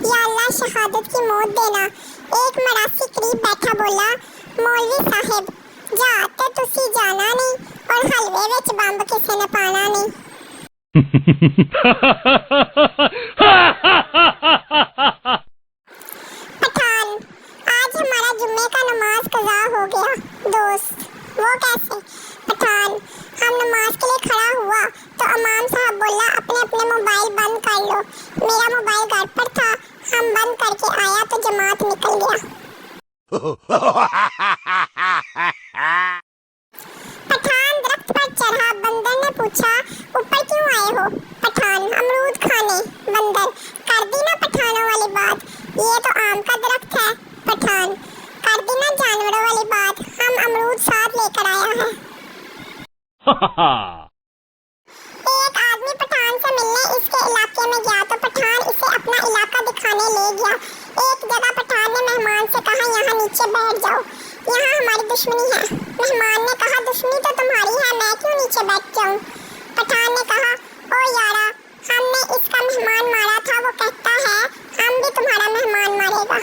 या अल्लाह शहादत की मौत देना। एक मरासी करीब बैठा बोला, मौलवी साहिब जा ते तुसी जाना नहीं और हलवे विच बंब किसी ने पाना नहीं। पठान, आज हमारा जुम्मे का नमाज कज़ा हो गया। दोस्त, वो कैसे? पठान, हम नमाज के लिए खड़ा हुआ तो इमाम साहब बोला अपने अपने मोबाइल बंद कर लो। मेरा मोबाइल घर पर था, हम बंद करके आया तो जमात निकल गया। पठान दरख्त पर चढ़ा, बंदर ने पूछा ऊपर क्यों आए हो? पठान, अमरूद खाने। बंदर, कर दी ना पठानों वाली बात, ये तो आम का दरख्त है। पठान, कर दी ना जानवरों वाली बात, हम अमरूद साथ लेकर आया है। एक आदमी पठान से मिलने इसके इलाके में गया तो पठान इसे अपना इलाका दिखाने ले गया। एक जगह पठान ने मेहमान से कहा यहाँ नीचे बैठ जाओ, यहाँ हमारी दुश्मनी है। मेहमान ने कहा दुश्मनी तो तुम्हारी है, मैं क्यों नीचे बैठ जाऊँ? पठान ने कहा ओ यारा, हमने इसका मेहमान मारा था, वो कहता है हम भी तुम्हारा मेहमान मारेगा।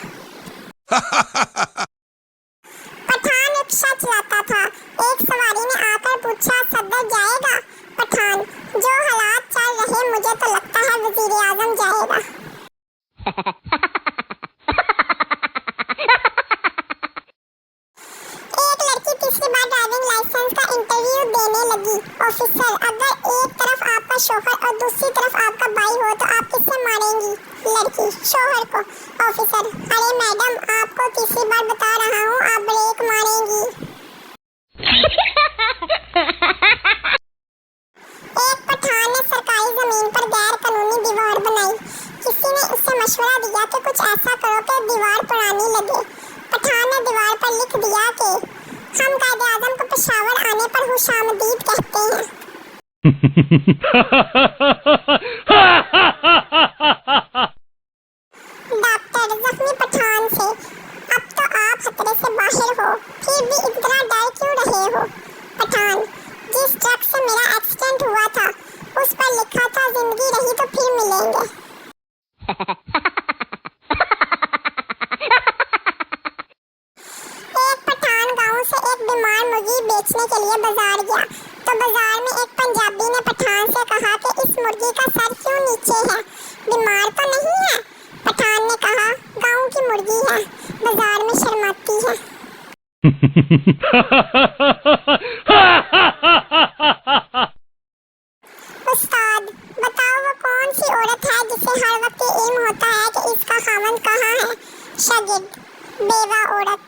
पठान रिक्शा चलाता था, एक सवारी ने आकर पूछा सदर जाएगा? पठान, जो हालात चल रहे मुझे तो लगता है वजीर आजम जाएगा। एक लड़की तीसरी बार ड्राइविंग लाइसेंस का इंटरव्यू देने लगी। ऑफिसर, अगर एक तरफ आपका शौहर और दूसरी तरफ आपका भाई हो तो आप किससे मारेंगी? लड़की, शौहर को। ऑफिसर, अरे मैडम, आपको तीसरी बार बता रहा हूँ, आप ब्रेक मारेंगी। एक पठान ने सरकारी जमीन पर गैर कानूनी दीवार बनाई। किसी ने उसे मशवरा दिया कि कुछ ऐसा करो कि दीवार पुरानी लगे। पठान ने दीवार पर लिख दिया कि हम कायदे आजम को पेशावर आने पर खुशामदीद कहते हैं। डॉक्टर जख्मी पठान से, अब तो आप खतरे से बाहर हो, फिर भी इतना डर क्यों रहे हो? पठान, जिस ट्रक से मेरा एक्सीडेंट हुआ था उस पर लिखा था जिंदगी रही तो फिर मिलेंगे। एक पठान गांव से एक बीमार मुर्गी बेचने के लिए बाजार गया तो बाजार में एक पंजाबी ने पठान से कहा कि इस मुर्गी का सर क्यों नीचे है, बीमार तो नहीं है? पठान ने कहा गांव की मुर्गी है, बाजार में शर्माती है। उस्ताद, बताओ वो कौन सी औरत है जिसे हर वक्त ये इल्म होता है कि इसका खामन कहाँ है? शागिर्द, बेवा औरत।